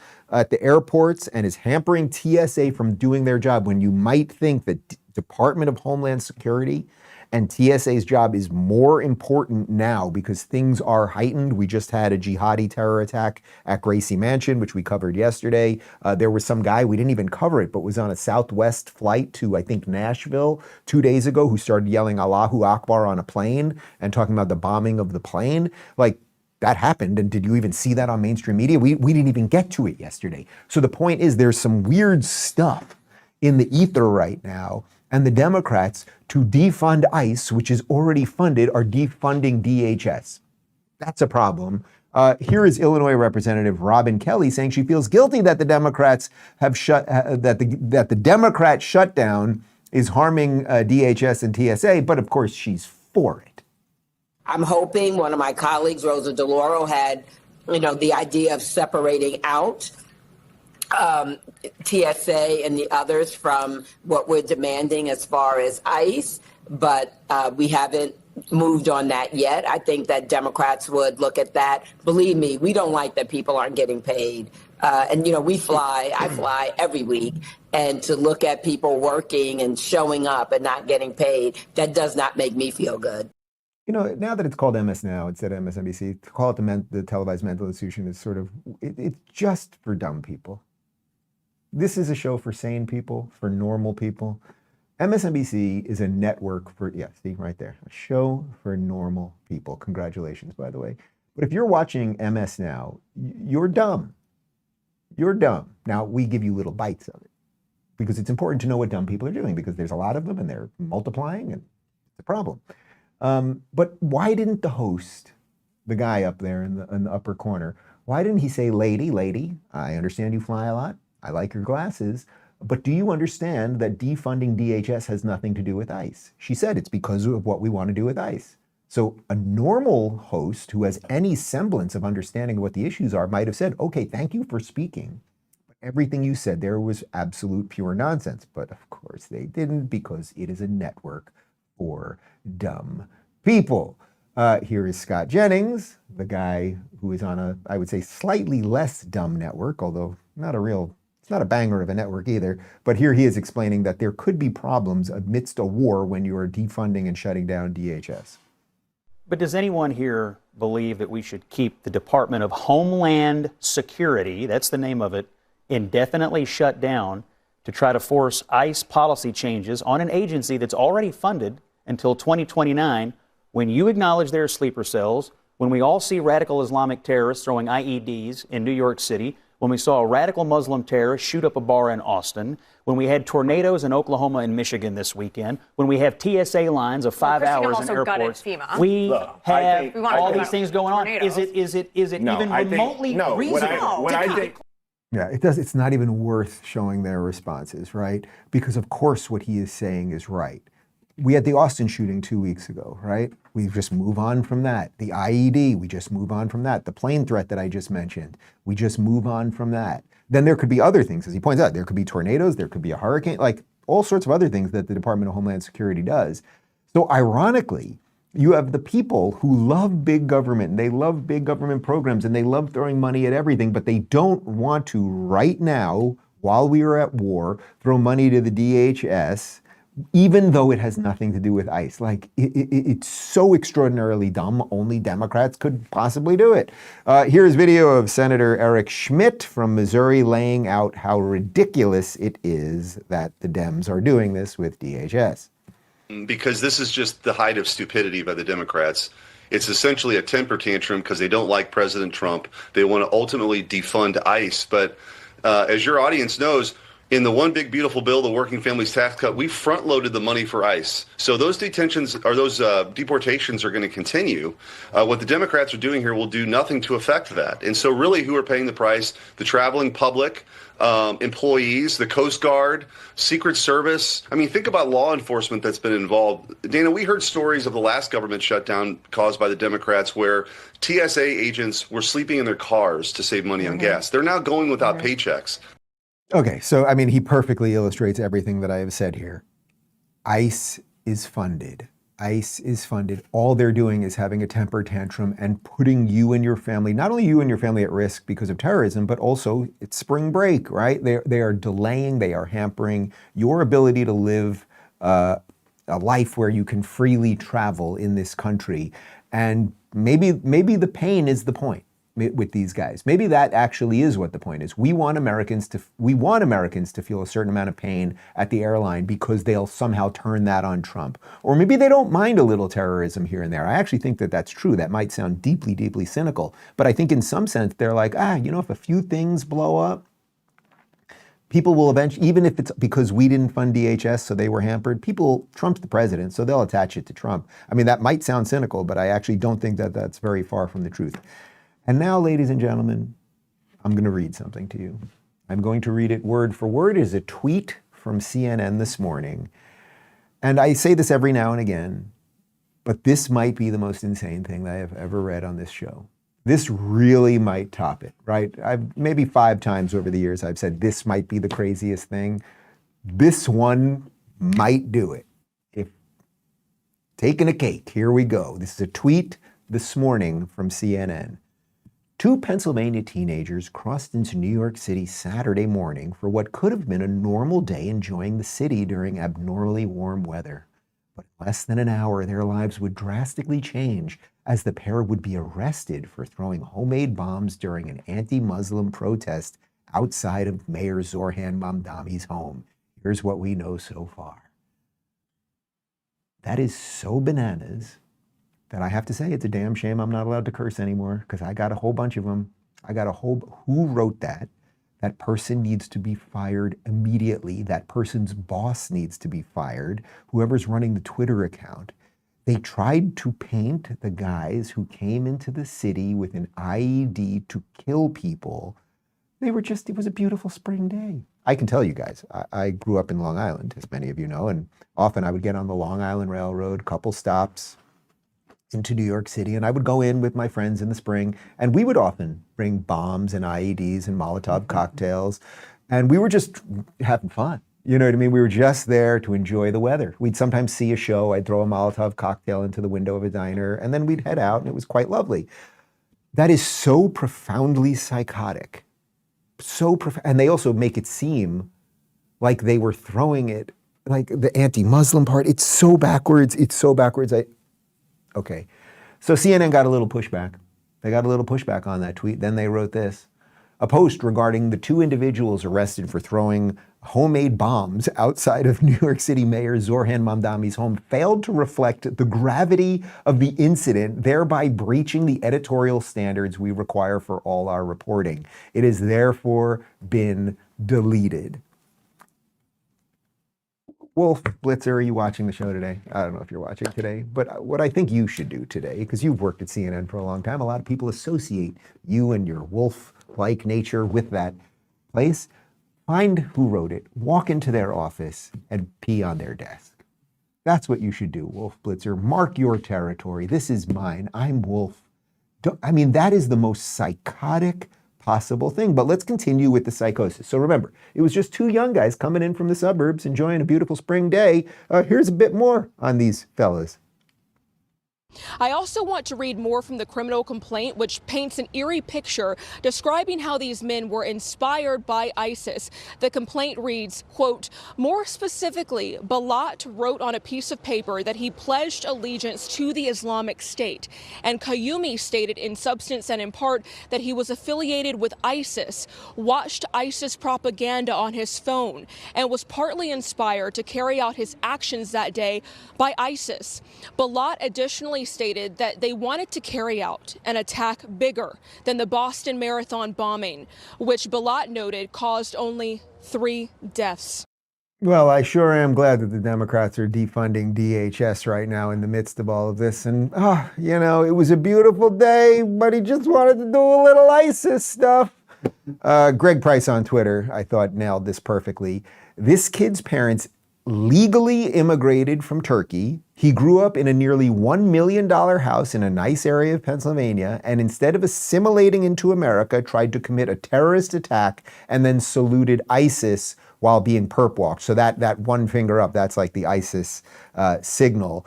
airports and is hampering TSA from doing their job, when you might think that Department of Homeland Security and TSA's job is more important now because things are heightened. We just had a jihadi terror attack at Gracie Mansion, which we covered yesterday. There was some guy, we didn't even cover it, but was on a Southwest flight to, I think, Nashville 2 days ago, who started yelling Allahu Akbar on a plane and talking about the bombing of the plane. Like, that happened, and did you even see that on mainstream media? We didn't even get to it yesterday. So the point is, there's some weird stuff in the ether right now, and the Democrats, to defund ICE, which is already funded, are defunding DHS. That's a problem. Here is Illinois Representative Robin Kelly saying she feels guilty that the Democrats have that the Democrat shutdown is harming DHS and TSA, but of course she's for it. I'm hoping one of my colleagues, Rosa DeLauro, had, the idea of separating out TSA and the others from what we're demanding as far as ICE, but we haven't moved on that yet. I think that Democrats would look at that. Believe me, we don't like that people aren't getting paid. And I fly every week, and to look at people working and showing up and not getting paid, that does not make me feel good. Now that it's called MS Now instead of MSNBC, to call it the televised mental institution is sort of, it's just for dumb people. This is a show for sane people, for normal people. MSNBC is a network for, see right there, a show for normal people. Congratulations, by the way. But if you're watching MS Now, you're dumb. You're dumb. Now, we give you little bites of it because it's important to know what dumb people are doing, because there's a lot of them and they're multiplying, and it's a problem. But why didn't the host, the guy up there in the upper corner, why didn't he say, lady, I understand you fly a lot. I like your glasses, but do you understand that defunding DHS has nothing to do with ICE? She said it's because of what we want to do with ICE. So a normal host who has any semblance of understanding what the issues are might have said, okay, thank you for speaking. But everything you said there was absolute pure nonsense. But of course they didn't, because it is a network for dumb people. Here is Scott Jennings, the guy who is on a, I would say, slightly less dumb network, although it's not a banger of a network either. But here he is explaining that there could be problems amidst a war when you are defunding and shutting down DHS. But does anyone here believe that we should keep the Department of Homeland Security, that's the name of it, indefinitely shut down to try to force ICE policy changes on an agency that's already funded until 2029, when you acknowledge there are sleeper cells, when we all see radical Islamic terrorists throwing IEDs in New York City, when we saw a radical Muslim terrorist shoot up a bar in Austin, when we had tornadoes in Oklahoma and Michigan this weekend, when we have TSA lines of 5 hours in airports, we have all these things going on. Is it even remotely reasonable? Yeah, it does. It's not even worth showing their responses, right? Because of course what he is saying is right. We had the Austin shooting 2 weeks ago, right? We just move on from that. The IED, we just move on from that. The plane threat that I just mentioned, we just move on from that. Then there could be other things, as he points out. There could be tornadoes, there could be a hurricane, like all sorts of other things that the Department of Homeland Security does. So ironically, You have the people who love big government, and they love big government programs, and they love throwing money at everything, but they don't want to right now, while we are at war, throw money to the DHS, even though it has nothing to do with ICE. Like, it's so extraordinarily dumb, only Democrats could possibly do it. Here's video of Senator Eric Schmidt from Missouri laying out how ridiculous it is that the Dems are doing this with DHS. Because this is just the height of stupidity by the Democrats. It's essentially a temper tantrum because they don't like President Trump. They want to ultimately defund ICE. But as your audience knows, in the one big beautiful bill, the Working Families Tax Cut, we front-loaded the money for ICE. So those detentions or those deportations are going to continue. What the Democrats are doing here will do nothing to affect that. And so really who are paying the price? The traveling public, employees, the Coast Guard, Secret Service. I mean, think about law enforcement that's been involved. Dana, we heard stories of the last government shutdown caused by the Democrats where TSA agents were sleeping in their cars to save money on gas. They're now going without paychecks. Okay, so I mean, he perfectly illustrates everything that I have said here. ICE is funded. ICE is funded. All they're doing is having a temper tantrum and putting you and your family, not only you and your family at risk because of terrorism, but also it's spring break, right? They are delaying, they are hampering your ability to live a life where you can freely travel in this country. And maybe the pain is the point with these guys. Maybe that actually is what the point is. We want Americans to feel a certain amount of pain at the airline because they'll somehow turn that on Trump. Or maybe they don't mind a little terrorism here and there. I actually think that that's true. That might sound deeply, deeply cynical. But I think in some sense, they're like, if a few things blow up, people will eventually, even if it's because we didn't fund DHS, so they were hampered, Trump's the president, so they'll attach it to Trump. I mean, that might sound cynical, but I actually don't think that that's very far from the truth. And now, ladies and gentlemen, I'm going to read something to you. I'm going to read it word for word. It is a tweet from CNN this morning. And I say this every now and again, but this might be the most insane thing that I have ever read on this show. This really might top it, right? Maybe 5 times over the years I've said this might be the craziest thing. This one might do it. If taking a cake, here we go. This is a tweet this morning from CNN. 2 Pennsylvania teenagers crossed into New York City Saturday morning for what could have been a normal day enjoying the city during abnormally warm weather. But in less than an hour, their lives would drastically change as the pair would be arrested for throwing homemade bombs during an anti-Muslim protest outside of Mayor Zoran Mamdani's home. Here's what we know so far. That is so bananas that I have to say it's a damn shame I'm not allowed to curse anymore because I got a whole bunch of them. Who wrote that? That person needs to be fired immediately. That person's boss needs to be fired. Whoever's running the Twitter account. They tried to paint the guys who came into the city with an IED to kill people. It was a beautiful spring day. I can tell you guys, I grew up in Long Island, as many of you know, and often I would get on the Long Island Railroad, couple stops into New York City, and I would go in with my friends in the spring, and we would often bring bombs and IEDs and Molotov cocktails, and we were just having fun. You know what I mean? We were just there to enjoy the weather. We'd sometimes see a show, I'd throw a Molotov cocktail into the window of a diner, and then we'd head out, and it was quite lovely. That is so profoundly psychotic. And they also make it seem like they were throwing it, like the anti-Muslim part. It's so backwards. Okay, so CNN got a little pushback. They got a little pushback on that tweet. Then they wrote this. A post regarding the 2 individuals arrested for throwing homemade bombs outside of New York City Mayor Zoran Mamdani's home failed to reflect the gravity of the incident, thereby breaching the editorial standards we require for all our reporting. It has therefore been deleted. Wolf Blitzer, are you watching the show today? I don't know if you're watching today, but what I think you should do today, because you've worked at CNN for a long time, a lot of people associate you and your wolf-like nature with that place. Find who wrote it, walk into their office, and pee on their desk. That's what you should do, Wolf Blitzer. Mark your territory. This is mine. I'm Wolf. That is the most psychotic possible thing. But let's continue with the psychosis. So remember, it was just 2 young guys coming in from the suburbs, enjoying a beautiful spring day. Here's a bit more on these fellas. I also want to read more from the criminal complaint, which paints an eerie picture describing how these men were inspired by ISIS. The complaint reads, quote, more specifically, Balat wrote on a piece of paper that he pledged allegiance to the Islamic State. And Kayumi stated in substance and in part that he was affiliated with ISIS, watched ISIS propaganda on his phone, and was partly inspired to carry out his actions that day by ISIS. Balat additionally stated that they wanted to carry out an attack bigger than the Boston Marathon bombing, which Balat noted caused only 3 deaths. Well, I sure am glad that the Democrats are defunding DHS right now in the midst of all of this. And, you know, it was a beautiful day, but he just wanted to do a little ISIS stuff. Greg Price on Twitter, I thought, nailed this perfectly. This kid's parents legally immigrated from Turkey. He grew up in a nearly $1 million house in a nice area of Pennsylvania, and instead of assimilating into America, tried to commit a terrorist attack and then saluted ISIS while being perp walked. So that one finger up, that's like the ISIS signal.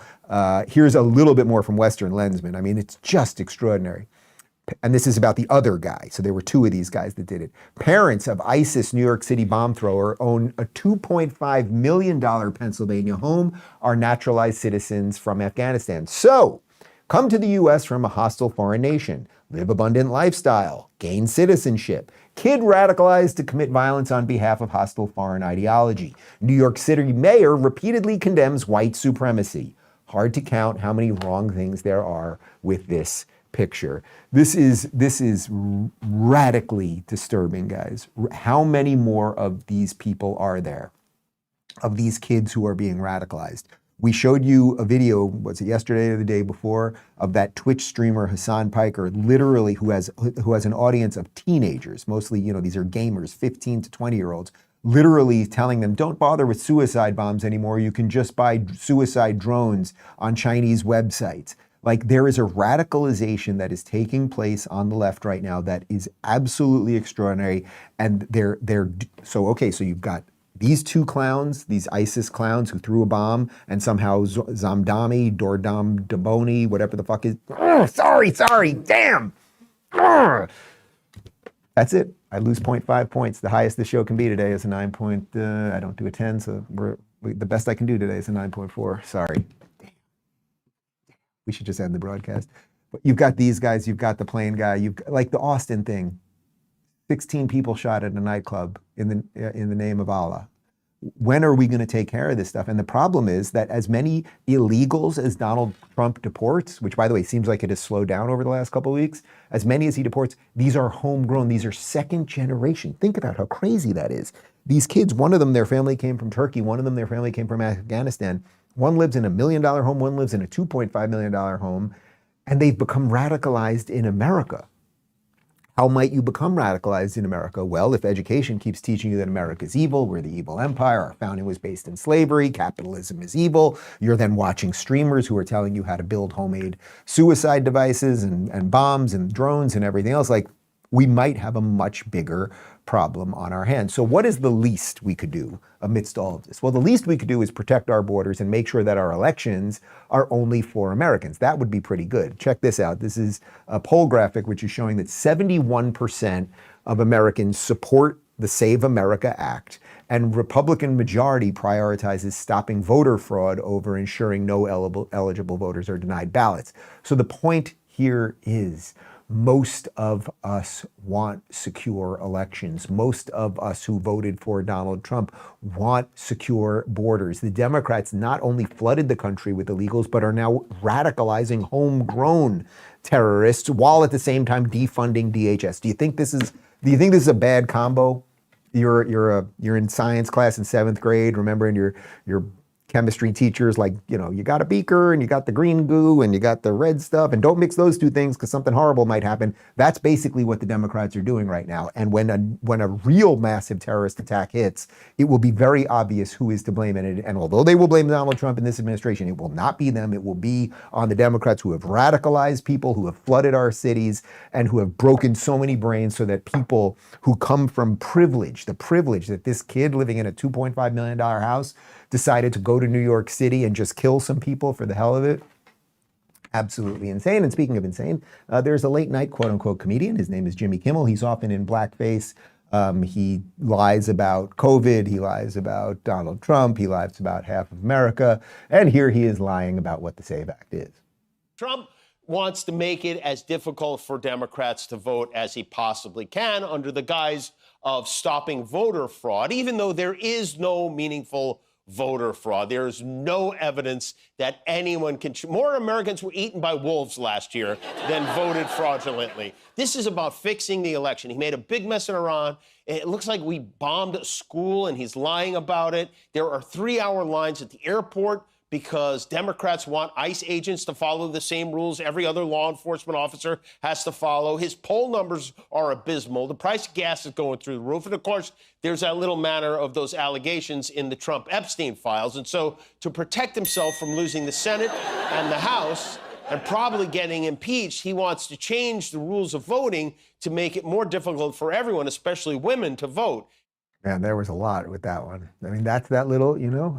Here's a little bit more from Western Lensman. I mean, it's just extraordinary. And this is about the other guy. So there were 2 of these guys that did it. Parents of ISIS New York City bomb thrower own a $2.5 million Pennsylvania home, are naturalized citizens from Afghanistan. So come to the U.S. from a hostile foreign nation, live abundant lifestyle, gain citizenship. Kid radicalized to commit violence on behalf of hostile foreign ideology. New York City mayor repeatedly condemns white supremacy. Hard to count how many wrong things there are with this picture. This is radically disturbing, guys. How many more of these people are there, of these kids who are being radicalized? We showed you a video, was it yesterday or the day before, of that Twitch streamer Hassan Piker, literally who has an audience of teenagers, mostly, you know, these are gamers, 15 to 20-year-olds, literally telling them, don't bother with suicide bombs anymore. You can just buy suicide drones on Chinese websites. Like, there is a radicalization that is taking place on the left right now that is absolutely extraordinary. And so you've got these 2 clowns, these ISIS clowns who threw a bomb, and somehow Zamdami, Dordam Daboni, whatever the fuck is, sorry, damn. That's it. I lose 0.5 points. The highest the show can be today is a 9 point, I don't do a 10, so the best I can do today is a 9.4, sorry. We should just end the broadcast. But you've got these guys, you've got the plane guy, you've got, like the Austin thing. 16 people shot at a nightclub in the name of Allah. When are we going to take care of this stuff? And the problem is that as many illegals as Donald Trump deports, which by the way seems like it has slowed down over the last couple of weeks, as many as he deports, these are homegrown, these are second generation. Think about how crazy that is. These kids, one of them, their family came from Turkey, one of them, their family came from Afghanistan. One lives in a $1 million home, one lives in a $2.5 million home, and they've become radicalized in America. How might you become radicalized in America? Well, if education keeps teaching you that America is evil, we're the evil empire, our founding was based in slavery, capitalism is evil, you're then watching streamers who are telling you how to build homemade suicide devices and bombs and drones and everything else, like, we might have a much bigger problem on our hands. So what is the least we could do amidst all of this? Well, the least we could do is protect our borders and make sure that our elections are only for Americans. That would be pretty good. Check this out. This is a poll graphic which is showing that 71% of Americans support the Save America Act, and Republican majority prioritizes stopping voter fraud over ensuring no eligible voters are denied ballots. So the point here is, most of us want secure elections. Most of us who voted for Donald Trump want secure borders. The Democrats not only flooded the country with illegals, but are now radicalizing homegrown terrorists while at the same time defunding DHS. Do you think this is a bad combo? You're in science class in 7th grade, remember, and your chemistry teachers, like, you know, you got a beaker and you got the green goo and you got the red stuff, and don't mix those 2 things because something horrible might happen. That's basically what the Democrats are doing right now. And when a real massive terrorist attack hits, it will be very obvious who is to blame. And although they will blame Donald Trump in this administration, it will not be them. It will be on the Democrats who have radicalized people, who have flooded our cities, and who have broken so many brains so that people who come from privilege, the privilege that this kid living in a $2.5 million house decided to go to New York City and just kill some people for the hell of it. absolutely insane. And speaking of insane, there's a late night quote unquote comedian. His name is Jimmy Kimmel. He's often in blackface. He lies about COVID. He lies about Donald Trump. He lies about half of America. And here he is lying about what the SAVE Act is. Trump wants to make it as difficult for Democrats to vote as he possibly can under the guise of stopping voter fraud, even though there is no meaningful voter fraud. There is no evidence that anyone can. More Americans were eaten by wolves last year than voted fraudulently. This is about fixing the election. He made a big mess in Iran. It looks like we bombed a school, and he's lying about it. There are 3-hour lines at the airport because Democrats want ICE agents to follow the same rules every other law enforcement officer has to follow. His poll numbers are abysmal. The price of gas is going through the roof. And, of course, there's that little matter of those allegations in the Trump-Epstein files. And so to protect himself from losing the Senate and the House and probably getting impeached, he wants to change the rules of voting to make it more difficult for everyone, especially women, to vote. Man, there was a lot with that one. I mean, that's that little,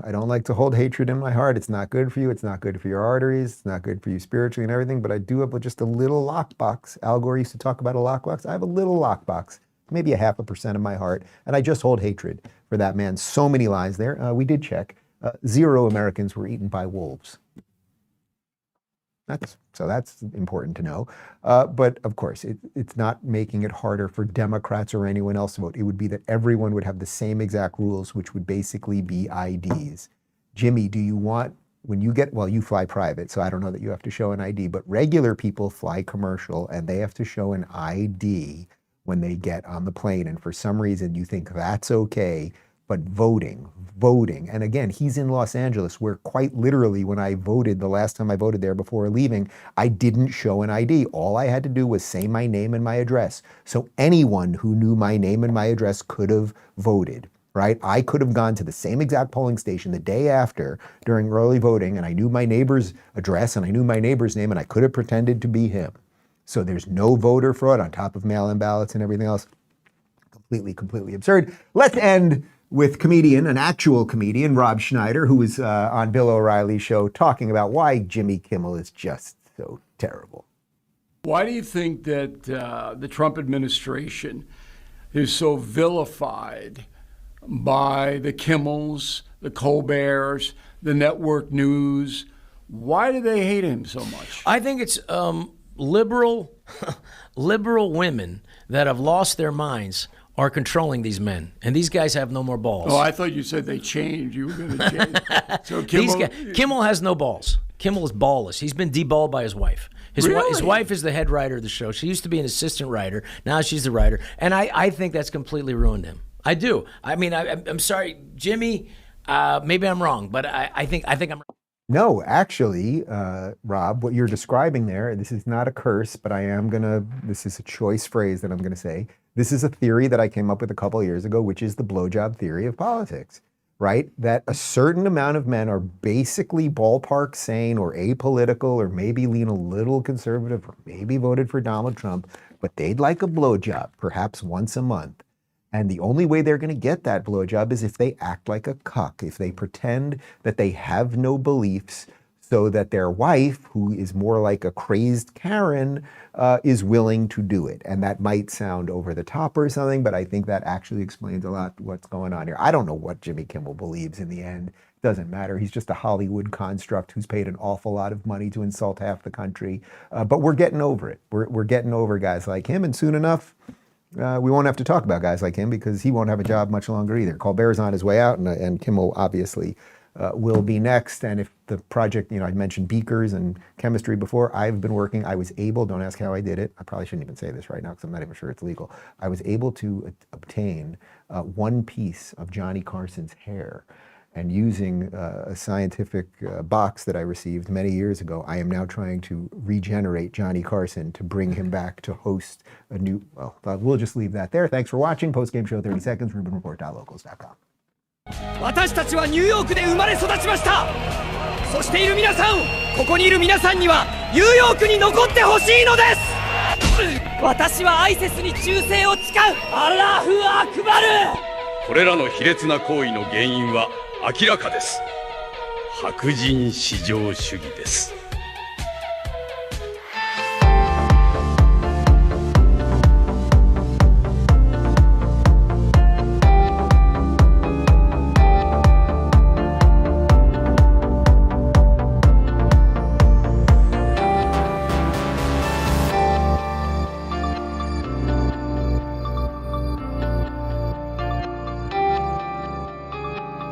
I don't like to hold hatred in my heart. It's not good for you. It's not good for your arteries. It's not good for you spiritually and everything. But I do have just a little lockbox. Al Gore used to talk about a lockbox. I have a little lockbox, maybe 0.5% of my heart. And I just hold hatred for that man. So many lies there. We did check. 0 Americans were eaten by wolves. That's important to know. But of course, it's not making it harder for Democrats or anyone else to vote. It would be that everyone would have the same exact rules, which would basically be IDs. Jimmy, do you want, when you get, well, you fly private, so I don't know that you have to show an ID, but regular people fly commercial and they have to show an ID when they get on the plane. And for some reason, you think that's okay. But voting, and again, he's in Los Angeles, where quite literally when I voted, the last time I voted there before leaving, I didn't show an ID. All I had to do was say my name and my address. So anyone who knew my name and my address could have voted, right? I could have gone to the same exact polling station the day after during early voting, and I knew my neighbor's address and I knew my neighbor's name, and I could have pretended to be him. So there's no voter fraud on top of mail-in ballots and everything else. Completely absurd. Let's end with an actual comedian, Rob Schneider, who was on Bill O'Reilly's show talking about why Jimmy Kimmel is just so terrible. Why do you think that the Trump administration is so vilified by the Kimmels, the Colberts, the network news? Why do they hate him so much? I think it's liberal women that have lost their minds are controlling these men, and these guys have no more balls. Oh, I thought you said they changed. You were going to change. So Kimmel has no balls. Kimmel is ballless. He's been deballed by his wife. His wife is the head writer of the show. She used to be an assistant writer. Now she's the writer, and I think that's completely ruined him. I do. I mean, I'm sorry, Jimmy. Maybe I'm wrong, but I think I'm wrong. No, actually, Rob, what you're describing there, this is not a curse, but this is a choice phrase that I'm going to say. This is a theory that I came up with a couple of years ago, which is the blowjob theory of politics, right? That a certain amount of men are basically ballpark sane or apolitical or maybe lean a little conservative or maybe voted for Donald Trump, but they'd like a blowjob, perhaps once a month. And the only way they're going to get that blowjob is if they act like a cuck, if they pretend that they have no beliefs so that their wife, who is more like a crazed Karen, is willing to do it. And that might sound over the top or something, but I think that actually explains a lot what's going on here. I don't know what Jimmy Kimmel believes in the end. It doesn't matter. He's just a Hollywood construct who's paid an awful lot of money to insult half the country. But we're getting over it. We're getting over guys like him, and soon enough, we won't have to talk about guys like him because he won't have a job much longer either. Colbert's on his way out, and Kimmel obviously will be next. And if the project, I mentioned beakers and chemistry before, I've been working. I was able, don't ask how I did it. I probably shouldn't even say this right now because I'm not even sure it's legal. I was able to obtain one piece of Johnny Carson's hair. And using a scientific box that I received many years ago, I am now trying to regenerate Johnny Carson to bring him back to host a new, we'll just leave that there. Thanks for watching. Post-game show 30 seconds, RubinReport.locals.com. 私たちはニューヨークで生まれ育ちました。そしている皆さん、ここにいる皆さんにはニューヨークに残ってほしいのです。私はアイセスに忠誠を誓う。アラフアクバル。これらの卑劣な行為の原因は明らかです。白人至上主義です。